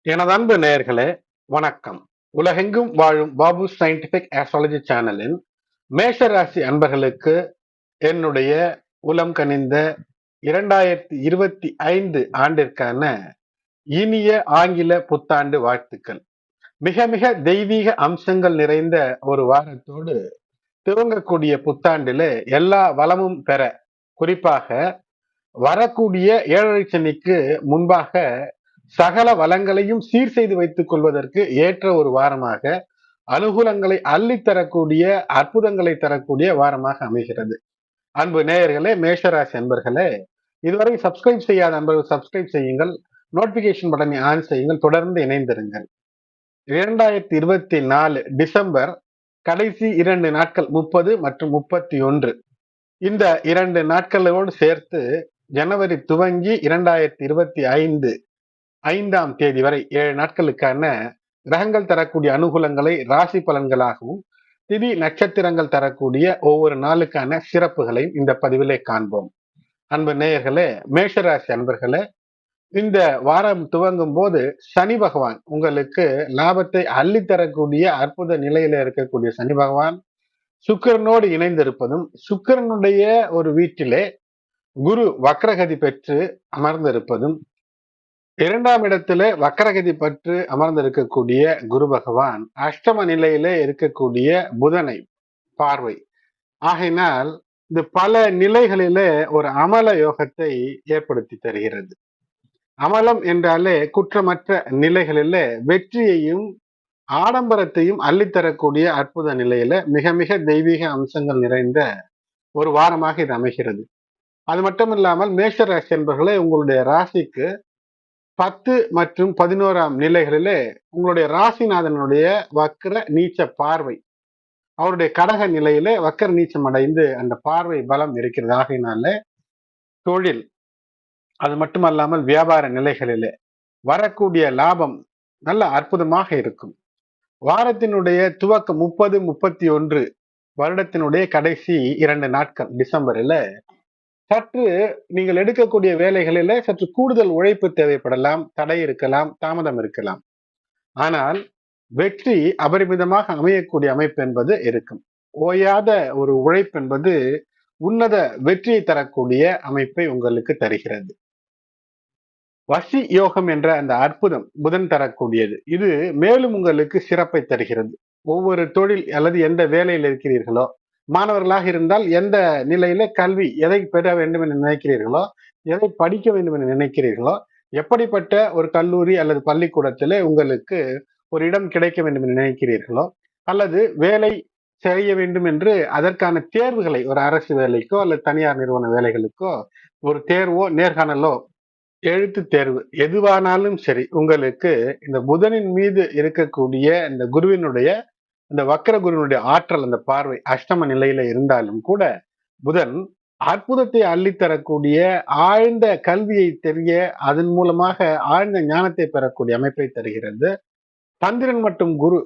எனது அன்பு நேயர்களே, வணக்கம். உலகெங்கும் வாழும் பாபு சயின்டிபிக் ஆஸ்ட்ராலஜி சேனலின் மேஷ ராசி அன்பர்களுக்கு என்னுடைய உளம் கனிந்த 2025 ஆண்டிற்கான இனிய ஆங்கில புத்தாண்டு வாழ்த்துக்கள். மிக மிக தெய்வீக அம்சங்கள் நிறைந்த ஒரு வாரத்தோடு துவங்கக்கூடிய புத்தாண்டிலே எல்லா வளமும் பெற, குறிப்பாக வரக்கூடிய ஏழரை சனிக்கு முன்பாக சகல வளங்களையும் சீர் செய்து வைத்துக் கொள்வதற்கு ஏற்ற ஒரு வாரமாக, அனுகூலங்களை அள்ளித்தரக்கூடிய, அற்புதங்களை தரக்கூடிய வாரமாக அமைகிறது. அன்பு நேயர்களே, மேஷராசி அன்பர்களே, இதுவரை சப்ஸ்கிரைப் செய்யாத அன்பர்கள் சப்ஸ்கிரைப் செய்யுங்கள். நோட்டிபிகேஷன் பட்டனை ஆன் செய்யுங்கள். தொடர்ந்து இணைந்திருங்கள். 2024 டிசம்பர் கடைசி 2 நாட்கள் 30 மற்றும் 31, இந்த 2 நாட்களோடு சேர்த்து ஜனவரி துவங்கி 2025 5ஆம் தேதி வரை 7 நாட்களுக்கான கிரகங்கள் தரக்கூடிய அனுகூலங்களை ராசி பலன்களாகவும், திதி நட்சத்திரங்கள் தரக்கூடிய ஒவ்வொரு நாளுக்கான சிறப்புகளையும் இந்த பதிவிலே காண்போம். அன்பு நேயர்களே, மேஷராசி அன்பர்களே, இந்த வாரம் துவங்கும் போது சனி பகவான் உங்களுக்கு லாபத்தை அள்ளித்தரக்கூடிய அற்புத நிலையில இருக்கக்கூடிய சனி பகவான் சுக்கிரனோடு இணைந்திருப்பதும், சுக்கிரனுடைய ஒரு வீட்டிலே குரு வக்ரகதி பெற்று அமர்ந்திருப்பதும், 2ஆம் இடத்திலே வக்கரகதி பற்று அமர்ந்திருக்கக்கூடிய குரு பகவான் அஷ்டம நிலையிலே இருக்கக்கூடிய புதனை பார்வை ஆகையினால் இது பல நிலைகளிலே ஒரு அமல யோகத்தை ஏற்படுத்தி தருகிறது. அமலம் என்றாலே குற்றமற்ற நிலைகளிலே வெற்றியையும் ஆடம்பரத்தையும் அள்ளித்தரக்கூடிய அற்புத நிலையில மிக மிக தெய்வீக அம்சங்கள் நிறைந்த ஒரு வாரமாக இது அமைகிறது. அது மட்டும் இல்லாமல் மேஷ ராசி என்பவர்களே, உங்களுடைய ராசிக்கு 10 மற்றும் 11ஆம் நிலைகளிலே உங்களுடைய ராசிநாதனுடைய வக்ர நீச்ச பார்வை, அவருடைய கடக நிலையிலே வக்கர நீச்சம் அடைந்து அந்த பார்வை பலம் இருக்கிறது. ஆகையினால தொழில், அது மட்டுமல்லாமல் வியாபார நிலைகளிலே வரக்கூடிய லாபம் நல்ல அற்புதமாக இருக்கும். வாரத்தினுடைய துவக்கம் 30, 31, வருடத்தினுடைய கடைசி 2 நாட்கள் டிசம்பரில் சற்று நீங்கள் எடுக்கக்கூடிய வேலைகளில சற்று கூடுதல் உழைப்பு தேவைப்படலாம், தடை இருக்கலாம், தாமதம் இருக்கலாம். ஆனால் வெற்றி அபரிமிதமாக அமையக்கூடிய அமைப்பு என்பது இருக்கும். ஓயாத ஒரு உழைப்பு என்பது உன்னத வெற்றியை தரக்கூடிய அமைப்பை உங்களுக்கு தருகிறது. வசி யோகம் என்ற அந்த அற்புதம் புதன் தரக்கூடியது. இது மேலும் உங்களுக்கு சிறப்பை தருகிறது. ஒவ்வொரு தொழில் அல்லது எந்த வேலையில் இருக்கிறீர்களோ, மாணவர்களாக இருந்தால் எந்த நிலையில கல்வி எதை பெற வேண்டும் என்று நினைக்கிறீர்களோ, எதை படிக்க வேண்டும் என்று நினைக்கிறீர்களோ, எப்படிப்பட்ட ஒரு கல்லூரி அல்லது பள்ளிக்கூடத்திலே உங்களுக்கு ஒரு இடம் கிடைக்க வேண்டும் என்று நினைக்கிறீர்களோ, அல்லது வேலை செய்ய வேண்டும் என்று அதற்கான தேர்வுகளை ஒரு அரசு வேலைக்கோ அல்லது தனியார் நிறுவன வேலைகளுக்கோ ஒரு தேர்வோ நேர்காணலோ எழுத்து தேர்வு எதுவானாலும் சரி, உங்களுக்கு இந்த புதனின் மீது இருக்கக்கூடிய இந்த குருவினுடைய இந்த வக்கர குருவினுடைய ஆற்றல், அந்த பார்வை அஷ்டம நிலையில இருந்தாலும் கூட புதன் அற்புதத்தை அள்ளித்தரக்கூடிய ஆழ்ந்த கல்வியை தெரிய, அதன் மூலமாக ஆழ்ந்த ஞானத்தை பெறக்கூடிய அமைப்பை தருகிறது. சந்திரன் மற்றும் குரு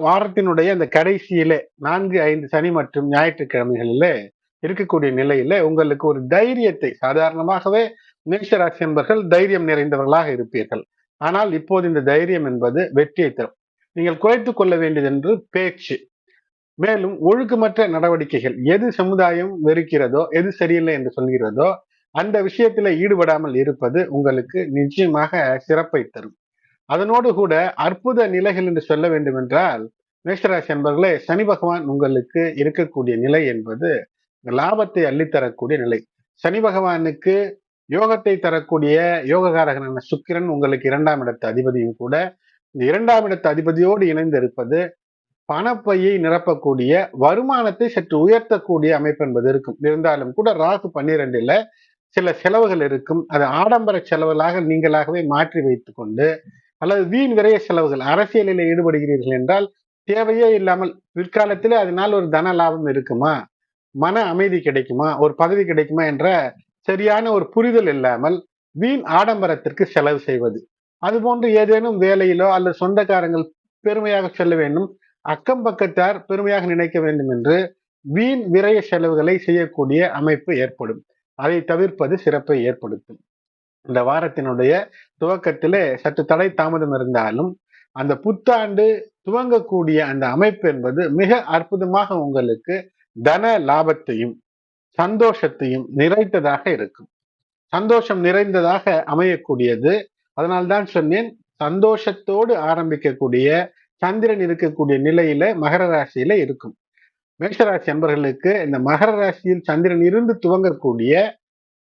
வாரத்தினுடைய அந்த கடைசியிலே 4, 5 சனி மற்றும் ஞாயிற்றுக்கிழமைகளிலே இருக்கக்கூடிய நிலையில உங்களுக்கு ஒரு தைரியத்தை, சாதாரணமாகவே மேஷராசி என்பர்கள் தைரியம் நிறைந்தவர்களாக இருப்பீர்கள். ஆனால் இப்போது இந்த தைரியம் என்பது வெற்றியை தரும். நீங்கள் குறைத்துக் கொள்ள வேண்டியது என்று பேச்சு, மேலும் ஒழுக்கமற்ற நடவடிக்கைகள், எது சமுதாயம் வெறுக்கிறதோ, எது சரியில்லை என்று சொல்கிறதோ அந்த விஷயத்துல ஈடுபடாமல் இருப்பது உங்களுக்கு நிச்சயமாக சிறப்பை தரும். அதனோடு கூட அற்புத நிலைகள் என்று சொல்ல வேண்டும் என்றால், மேஷராசி என்பர்களே, சனி பகவான் உங்களுக்கு இருக்கக்கூடிய நிலை என்பது லாபத்தை அள்ளித்தரக்கூடிய நிலை. சனி பகவானுக்கு யோகத்தை தரக்கூடிய யோககாரகனான சுக்கிரன் உங்களுக்கு 2ஆம் இடத்து அதிபதியும் கூட. இந்த 2ஆம் இடத்து அதிபதியோடு இணைந்து இருப்பது பணப்பையை நிரப்பக்கூடிய, வருமானத்தை சற்று உயர்த்தக்கூடிய அமைப்பு என்பது இருக்கும். இருந்தாலும் கூட ராகு 12ல சில செலவுகள் இருக்கும். அது ஆடம்பர செலவுகளாக நீங்களாகவே மாற்றி வைத்துக் கொண்டு, அல்லது வீண் விரைய செலவுகள், அரசியலில் ஈடுபடுகிறீர்கள் என்றால் தேவையே இல்லாமல் பிற்காலத்திலே அதனால் ஒரு தன லாபம் இருக்குமா, மன அமைதி கிடைக்குமா, ஒரு பதவி கிடைக்குமா என்ற சரியான ஒரு புரிதல் இல்லாமல் வீண் ஆடம்பரத்திற்கு செலவு செய்வது, அதுபோன்று ஏதேனும் வேலையிலோ அல்லது சொந்தக்காரங்கள் பெருமையாக சொல்ல வேண்டும், அக்கம் பக்கத்தார் பெருமையாக நினைக்க வேண்டும் என்று வீண் விரய செலவுகளை செய்யக்கூடிய அமைப்பு ஏற்படும். அதை தவிர்ப்பது சிறப்பை ஏற்படுத்தும். இந்த வாரத்தினுடைய துவக்கத்திலே சற்று தடை தாமதம் இருந்தாலும் அந்த புத்தாண்டு துவங்கக்கூடிய அந்த அமைப்பு என்பது மிக அற்புதமாக உங்களுக்கு தன லாபத்தையும் சந்தோஷத்தையும் நிறைந்ததாக இருக்கும். சந்தோஷம் நிறைந்ததாக அமையக்கூடியது. அதனால்தான் சொன்னேன், சந்தோஷத்தோடு ஆரம்பிக்கக்கூடிய சந்திரன் இருக்கக்கூடிய நிலையில மகர ராசியில இருக்கும். மேஷராசி அன்பர்களுக்கு இந்த மகர ராசியில் சந்திரன் இருந்து துவங்கக்கூடிய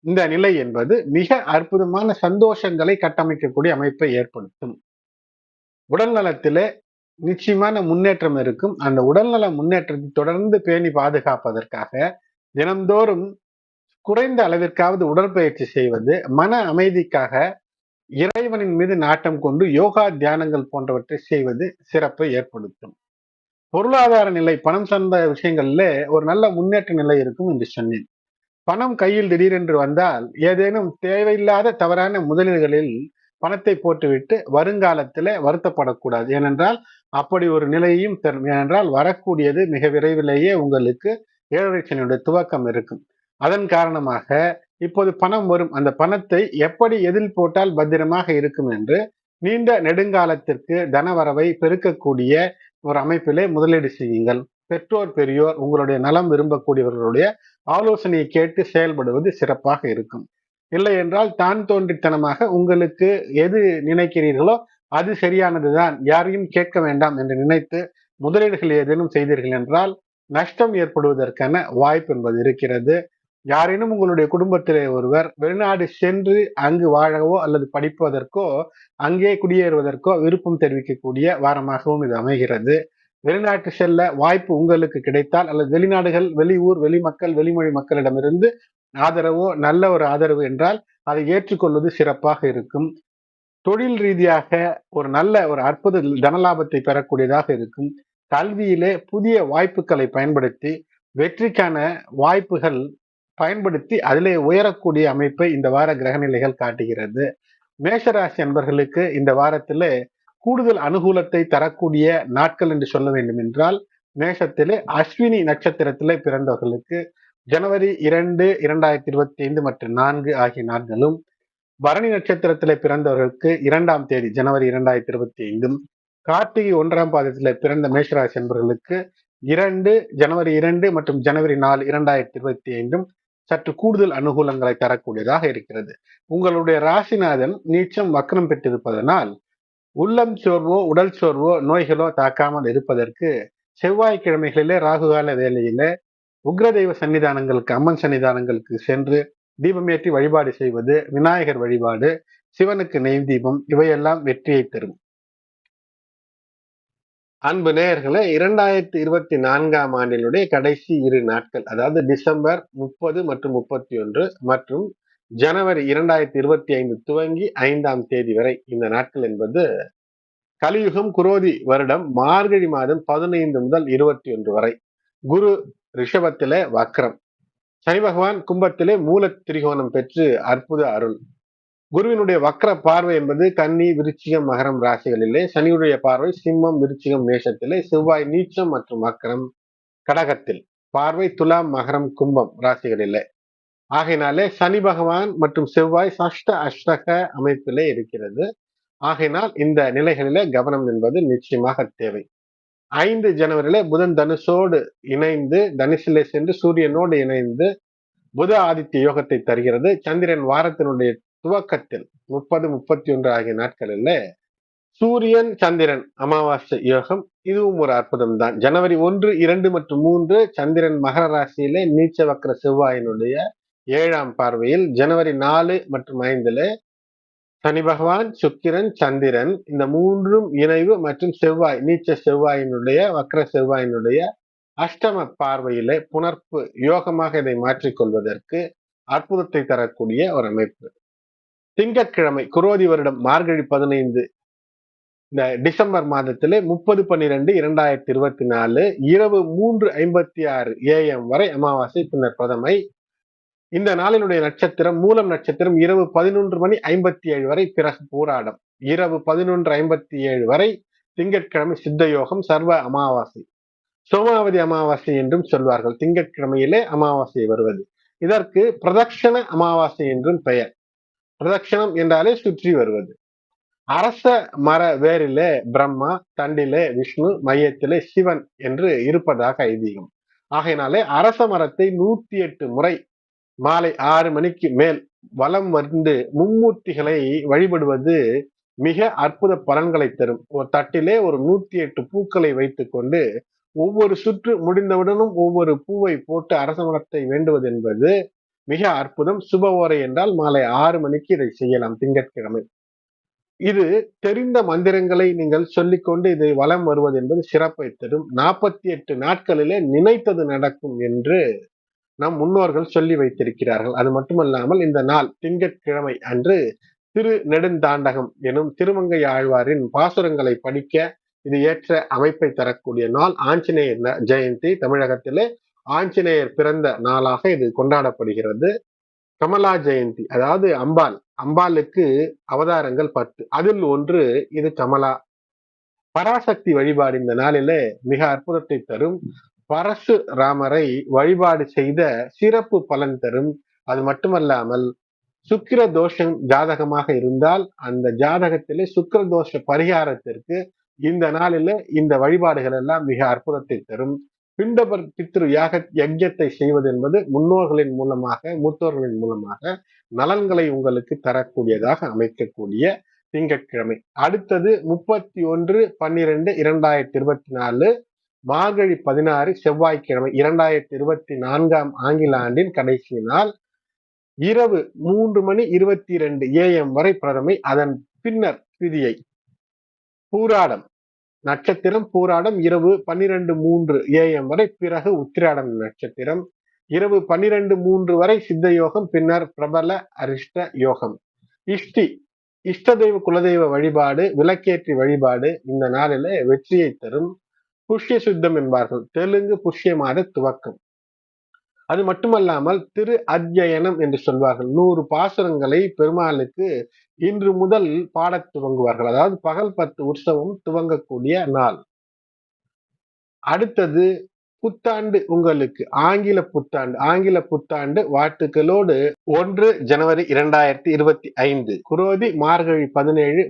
இந்த நிலை என்பது மிக அற்புதமான சந்தோஷங்களை கட்டமைக்கக்கூடிய அமைப்பை ஏற்படுத்தும். உடல் நலத்திலே நிச்சயமான முன்னேற்றம் இருக்கும். அந்த உடல்நல முன்னேற்றத்தை தொடர்ந்து பேணி பாதுகாப்பதற்காக தினந்தோறும் குறைந்த அளவிற்காவது உடற்பயிற்சி செய்வது, மன அமைதிக்காக இறைவனின் மீது நாட்டம் கொண்டு யோகா தியானங்கள் போன்றவற்றை செய்வது சிறப்பை ஏற்படுத்தும். பொருளாதார நிலை, பணம் சார்ந்த விஷயங்கள்ல ஒரு நல்ல முன்னேற்ற நிலை இருக்கும் என்று சொன்னேன். பணம் கையில் திடீரென்று வந்தால் ஏதேனும் தேவையில்லாத தவறான முதலீடுகளில் பணத்தை போட்டுவிட்டு வருங்காலத்தில் வருத்தப்படக்கூடாது. ஏனென்றால் அப்படி ஒரு நிலையையும் தரும். ஏனென்றால் வரக்கூடியது மிக விரைவிலேயே உங்களுக்கு 7 சனியுடைய துவக்கம் இருக்கும். அதன் காரணமாக இப்போது பணம் வரும். அந்த பணத்தை எப்படி எதில் போட்டால் பத்திரமாக இருக்கும் என்று நீண்ட நெடுங்காலத்திற்கு தனவரவை பெருக்கக்கூடிய ஒரு அமைப்பிலே முதலீடு செய்யுங்கள். பெற்றோர் பெரியோர் உங்களுடைய நலம் விரும்பக்கூடியவர்களுடைய ஆலோசனையை கேட்டு செயல்படுவது சிறப்பாக இருக்கும். இல்லை என்றால் தான் தோன்றித்தனமாக உங்களுக்கு எது நினைக்கிறீர்களோ அது சரியானதுதான், யாரையும் கேட்க வேண்டாம் என்று நினைத்து முதலீடுகள் ஏதேனும் செய்தீர்கள் என்றால் நஷ்டம் ஏற்படுவதற்கான வாய்ப்பு என்பது இருக்கிறது. யாரேனும் உங்களுடைய குடும்பத்திலே ஒருவர் வெளிநாடு சென்று அங்கு வாழவோ அல்லது படிப்பதற்கோ அங்கே குடியேறுவதற்கோ விருப்பம் தெரிவிக்கக்கூடிய வாரமாகவும் இது அமைகிறது. வெளிநாட்டு செல்ல வாய்ப்பு உங்களுக்கு கிடைத்தால் அல்லது வெளிநாடுகள், வெளியூர், வெளிமக்கள், வெளிமொழி மக்களிடமிருந்து ஆதரவோ நல்ல ஒரு ஆதரவு என்றால் அதை ஏற்றுக்கொள்வது சிறப்பாக இருக்கும். தொழில் ரீதியாக ஒரு நல்ல ஒரு அற்புத தனலாபத்தை பெறக்கூடியதாக இருக்கும். கல்வியிலே புதிய வாய்ப்புகளை பயன்படுத்தி வெற்றிக்கான வாய்ப்புகள் பயன்படுத்தி அதிலே உயரக்கூடிய அமைப்பை இந்த வார கிரகநிலைகள் காட்டுகிறது. மேஷராசி அன்பர்களுக்கு இந்த வாரத்திலே கூடுதல் அனுகூலத்தை தரக்கூடிய நாட்கள் என்று சொல்ல வேண்டும் என்றால் மேஷத்திலே அஸ்வினி நட்சத்திரத்திலே பிறந்தவர்களுக்கு ஜனவரி 2, 2025 மற்றும் 4 ஆகிய நாட்களும், பரணி நட்சத்திரத்திலே பிறந்தவர்களுக்கு 2ஆம் தேதி ஜனவரி 2025, கார்த்திகை 1ஆம் பாதத்திலே பிறந்த மேஷராசி என்பவர்களுக்கு 2 ஜனவரி 2 மற்றும் ஜனவரி 4, 2025 சற்று கூடுதல் அனுகூலங்களை தரக்கூடியதாக இருக்கிறது. உங்களுடைய ராசிநாதன் நீச்சம் வக்ரம் பெற்றிருப்பதனால் உள்ளம் சோர்வோ உடல் சோர்வோ நோய்களோ தாக்காமல் இருப்பதற்கு செவ்வாய்க்கிழமைகளிலே ராகுகால வேளையிலே உக்ரதெய்வ சன்னிதானங்களுக்கு, அம்மன் சன்னிதானங்களுக்கு சென்று தீபமேற்றி வழிபாடு செய்வது, விநாயகர் வழிபாடு, சிவனுக்கு நெய் தீபம் இவையெல்லாம் வெற்றியை தரும். அன்பு நேயர்களே, 2024ஆம் ஆண்டினுடைய கடைசி 2 நாட்கள், அதாவது டிசம்பர் 30 மற்றும் 31 மற்றும் ஜனவரி 2025 துவங்கி 5ஆம் தேதி வரை இந்த நாட்கள் என்பது கலியுகம் குரோதி வருடம் மார்கழி மாதம் 15 முதல் 21 வரை. குரு ரிஷபத்திலே வக்ரம், சனி பகவான் கும்பத்திலே மூல திரிகோணம் பெற்று அற்புத அருள். குருவினுடைய வக்ர பார்வை என்பது கன்னி, விருச்சிகம், மகரம் ராசிகளிலே, சனியுடைய பார்வை சிம்மம், விருச்சிகம், மேஷத்திலே, செவ்வாய் நீச்சம் மற்றும் வக்ரம் கடகத்தில், பார்வை துலாம், மகரம், கும்பம் ராசிகளிலே. ஆகையினாலே சனி பகவான் மற்றும் செவ்வாய் சஷ்ட அஷ்டக அமைப்பிலே இருக்கிறது. ஆகையினால் இந்த நிலைகளிலே கவனம் என்பது நிச்சயமாக தேவை. 5 ஜனவரியிலே புதன் தனுஷோடு இணைந்து தனுசிலே சென்று சூரியனோடு இணைந்து புத ஆதித்ய யோகத்தை தருகிறது. சந்திரன் வாரத்தினுடைய துவக்கத்தில் 30, 31 ஆகிய நாட்களில் சூரியன் சந்திரன் அமாவாசை யோகம், இதுவும் ஒரு அற்புதம் தான். ஜனவரி 1, 2 மற்றும் 3 சந்திரன் மகர ராசியிலே நீச்ச வக்ர செவ்வாயினுடைய 7ஆம் பார்வையில், ஜனவரி 4 மற்றும் 5 சனி பகவான், சுக்கிரன், சந்திரன் இந்த 3ம் இணைவு மற்றும் செவ்வாய் நீச்ச செவ்வாயினுடைய வக்ர செவ்வாயினுடைய அஷ்டம பார்வையிலே புணர்ப்பு யோகமாக இதை மாற்றிக்கொள்வதற்கு அற்புதத்தை தரக்கூடிய ஒரு அமைப்பு. திங்கட்கிழமை குரோதி வருடம் மார்கழி 15 இந்த டிசம்பர் மாதத்திலே 30/12/2024 இரவு 3:56 AM வரை அமாவாசை, பின்னர் பிரதமை. இந்த நாளினுடைய நட்சத்திரம் மூலம் நட்சத்திரம் இரவு 11:57 வரை, பிறகு பூராடம் இரவு 11:57 வரை. திங்கட்கிழமை சித்த யோகம், சர்வ அமாவாசை, சோமாவதி அமாவாசை என்றும் சொல்வார்கள். திங்கட்கிழமையிலே அமாவாசை வருவது, இதற்கு பிரதட்சண அமாவாசை என்றும் பெயர். பிரதட்சணம் என்றாலே சுற்றி வருவது. அரச மர வேரிலே பிரம்மா, தண்டிலே விஷ்ணு, மையத்திலே சிவன் என்று இருப்பதாக ஐதீகம். ஆகையினாலே அரச மரத்தை 108 முறை மாலை 6 மணிக்கு மேல் வலம் வந்து மும்மூர்த்திகளை வழிபடுவது மிக அற்புத பலன்களை தரும். ஒரு தட்டிலே ஒரு 108 பூக்களை வைத்துக் கொண்டு ஒவ்வொரு சுற்று முடிந்தவுடனும் ஒவ்வொரு பூவை போட்டு அரச மரத்தை வேண்டுவது என்பது மிக அற்புதம். சுப ஓரை என்றால் மாலை 6 மணிக்கு இதை செய்யலாம் திங்கட்கிழமை. இது தெரிந்த மந்திரங்களை நீங்கள் சொல்லிக்கொண்டு இதை வலம் வருவது என்பது சிறப்பை தரும். 48 நாட்களிலே நினைத்தது நடக்கும் என்று நம் முன்னோர்கள் சொல்லி வைத்திருக்கிறார்கள். அது மட்டுமல்லாமல் இந்த நாள் திங்கட்கிழமை அன்று திரு நெடுந்தாண்டகம் எனும் திருமங்கை ஆழ்வாரின் பாசுரங்களை படிக்க இது ஏற்ற அமைப்பை தரக்கூடிய நாள். ஆஞ்சநேயர் ஜெயந்தி தமிழகத்திலே ஆஞ்சநேயர் பிறந்த நாளாக இது கொண்டாடப்படுகிறது. கமலா ஜெயந்தி, அதாவது அம்பாளுக்கு அவதாரங்கள் 10, அதில் ஒன்று இது கமலா. பராசக்தி வழிபாடு இந்த நாளிலே மிக அற்புதத்தை தரும். பரசுராமரை வழிபாடு செய்த சிறப்பு பலன் தரும். அது மட்டுமல்லாமல் சுக்கிர தோஷம் ஜாதகமாக இருந்தால் அந்த ஜாதகத்திலே சுக்கிர தோஷ பரிகாரத்திற்கு இந்த நாளில இந்த வழிபாடுகள் எல்லாம் மிக அற்புதத்தை தரும். பிண்டபர் பித்ரு யஜ்யத்தை செய்வது என்பது முன்னோர்களின் மூலமாக, மூத்தோர்களின் மூலமாக நலன்களை உங்களுக்கு தரக்கூடியதாக அமைக்கக்கூடிய திங்கட்கிழமை. அடுத்தது 31/12/2024 மார்கழி 16 செவ்வாய்க்கிழமை, 2024 ஆங்கில ஆண்டின் கடைசி நாள். இரவு 3:22 AM வரை பிரதமை, அதன் பின்னர் திதியை. பூராடம் நட்சத்திரம் பூராடம் இரவு 12:03 AM வரை, பிறகு உத்திராடம் நட்சத்திரம். இரவு 12:03 வரை சித்த யோகம், பின்னர் பிரபல அரிஷ்ட யோகம். இஷ்ட தெய்வ குலதெய்வ வழிபாடு, விளக்கேற்றி வழிபாடு இந்த நாளில வெற்றியை தரும். புஷ்ய சுத்தம் என்பார்கள், தெலுங்கு புஷ்ய மாத துவக்கம். அது மட்டுமல்லாமல் திரு அத்யயனம் என்று சொல்வார்கள். 100 பாசுரங்களை பெருமாளுக்கு இன்று முதல் பாடத் துவங்குவார்கள். அதாவது பகல் 10 உற்சவம் துவங்கக்கூடிய நாள். அடுத்தது புத்தாண்டு உங்களுக்கு ஆங்கில புத்தாண்டு வாழ்த்துக்களோடு 1 ஜனவரி 2025 குரோதி மார்கழி 17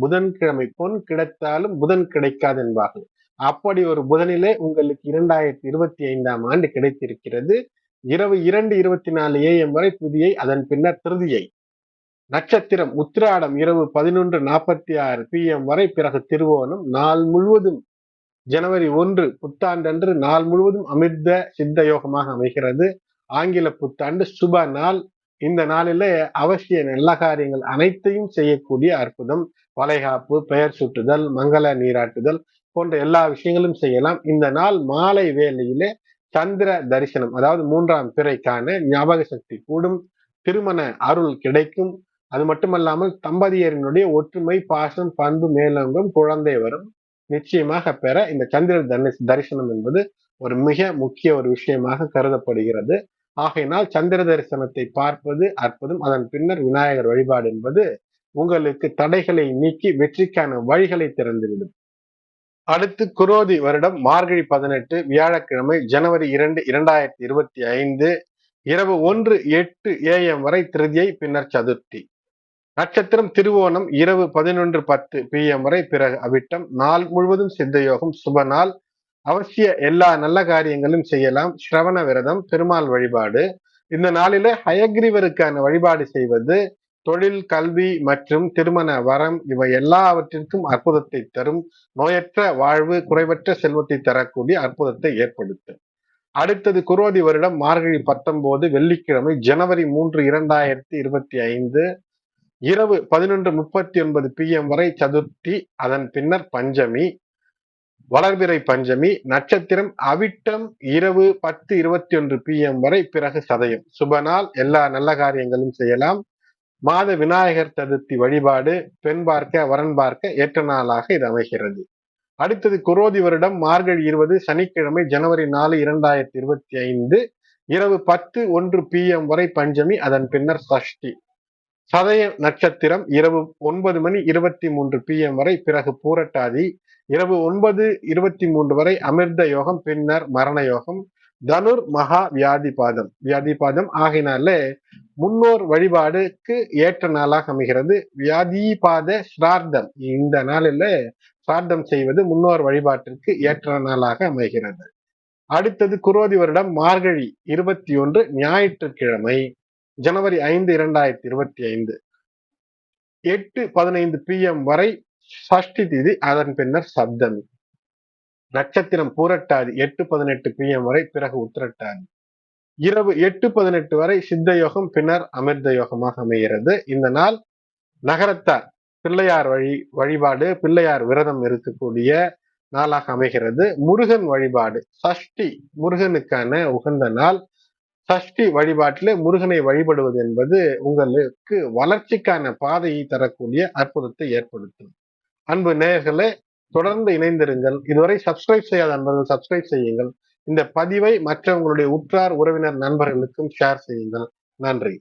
புதன்கிழமை பொன் கிடைத்தாலும் புதன் கிடைக்காது என்பார்கள். அப்படி ஒரு புதனிலே உங்களுக்கு 2025 ஆண்டு கிடைத்திருக்கிறது. இரவு 2:24 AM வரை திதியை, அதன் பின்னர் திருதியை. நட்சத்திரம் உத்திராடம் இரவு 11:46 PM வரை, பிறகு திருவோணம். நாள் முழுவதும் ஜனவரி 1 புத்தாண்டன்று நாள் முழுவதும் அமிர்த சித்த யோகமாக அமைகிறது. ஆங்கில புத்தாண்டு சுப நாள். இந்த நாளிலே அவசிய நல்ல காரியங்கள் அனைத்தையும் செய்யக்கூடிய அற்புதம். வளைகாப்பு, பெயர் சுட்டுதல், மங்கள நீராட்டுதல் போன்ற எல்லா விஷயங்களும் செய்யலாம். இந்த நாள் மாலை வேளையிலே சந்திர தரிசனம், அதாவது 3ஆம் பிறைக்கான ஞாபக சக்தி கூடும், திருமண அருள் கிடைக்கும். அது மட்டுமல்லாமல் தம்பதியரினுடைய ஒற்றுமை, பாசம், பண்பு மேலோங்கும், குழந்தை வரும் நிச்சயமாக பெற இந்த சந்திர தரிசனம் என்பது ஒரு மிக முக்கிய ஒரு விஷயமாக கருதப்படுகிறது. ஆகையினால் சந்திர தரிசனத்தை பார்ப்பது அற்புதம். அதன் பின்னர் விநாயகர் வழிபாடு என்பது உங்களுக்கு தடைகளை நீக்கி வெற்றிக்கான வழிகளை திறந்துவிடும். அடுத்து குரோதி வருடம் மார்கழி 18 வியாழக்கிழமை, ஜனவரி 2, 2025 இரவு 1:08 AM வரை திருதியை, பின்னர் சதுர்த்தி. நட்சத்திரம் திருவோணம் இரவு 11:10 PM வரை, பிறகு அவிட்டம். நாள் முழுவதும் சித்த யோகம், சுப நாள். அவசிய எல்லா நல்ல காரியங்களும் செய்யலாம். ஸ்ரவண விரதம், பெருமாள் வழிபாடு. இந்த நாளில ஹயக்ரீவருக்கான வழிபாடு செய்வது தொழில், கல்வி மற்றும் திருமண வரம் இவை எல்லாவற்றிற்கும் அற்புதத்தை தரும். நோயற்ற வாழ்வு, குறைவற்ற செல்வத்தை தரக்கூடிய அற்புதத்தை ஏற்படுத்தும். அடுத்தது குரோதி வருடம் மார்கழி 19 வெள்ளிக்கிழமை, ஜனவரி 3, 2025 இரவு 11:39 PM வரை சதுர்த்தி, அதன் பின்னர் பஞ்சமி, வளர்பிறை பஞ்சமி. நட்சத்திரம் அவிட்டம் இரவு 10:21 PM வரை, பிறகு சதயம். சுபநாள். எல்லா நல்ல காரியங்களும் செய்யலாம். மாத விநாயகர் சதுர்த்தி வழிபாடு, பெண் பார்க்க வரன் பார்க்க ஏற்ற நாளாக இது அமைகிறது. அடுத்தது குரோதி வருடம் மார்கழி 20 சனிக்கிழமை, ஜனவரி 4, 2025 இரவு 10:01 PM வரை பஞ்சமி, அதன் பின்னர் சஷ்டி. சதய நட்சத்திரம் இரவு 9:23 PM வரை, பிறகு பூரட்டாதி. இரவு 9:23 வரை அமிர்த யோகம், பின்னர் மரண யோகம். தனுர் மகா வியாதிபாதம். வியாதிபாதம் ஆகினாலே முன்னோர் வழிபாடுக்கு ஏற்ற நாளாக அமைகிறது. வியாதிபாத ஸ்ரார்த்தம், இந்த நாளில சிரார்த்தம் செய்வது முன்னோர் வழிபாட்டிற்கு ஏற்ற நாளாக அமைகிறது. அடுத்தது குரோதி வருடம் மார்கழி 21 ஞாயிற்றுக்கிழமை, ஜனவரி 5, 2025 8:15 PM வரை சஷ்டி திதி, அதன் பின்னர் சப்தமி. நட்சத்திரம் பூரட்டாதி 8:18 PM வரை, பிறகு உத்திரட்டாதி. இரவு 8:18 வரை சித்த யோகம், பின்னர் அமிர்த யோகமாக அமைகிறது. இந்த நாள் நகரத்தார் பிள்ளையார் வழிபாடு, பிள்ளையார் விரதம் இருக்கக்கூடிய நாளாக அமைகிறது. முருகன் வழிபாடு, சஷ்டி முருகனுக்கான உகந்த நாள். சஷ்டி வழிபாட்டில் முருகனை வழிபடுவது என்பது உங்களுக்கு வளர்ச்சிக்கான பாதையை தரக்கூடிய அற்புதத்தை ஏற்படுத்தும். அன்பு நேயர்களே, தொடர்ந்து இணைந்திருங்கள். இதுவரை சப்ஸ்கிரைப் செய்யாத நண்பர்கள் சப்ஸ்கிரைப் செய்யுங்கள். இந்த பதிவை மற்றவங்களுடைய உற்றார் உறவினர் நண்பர்களுக்கும் ஷேர் செய்யுங்கள். நன்றி.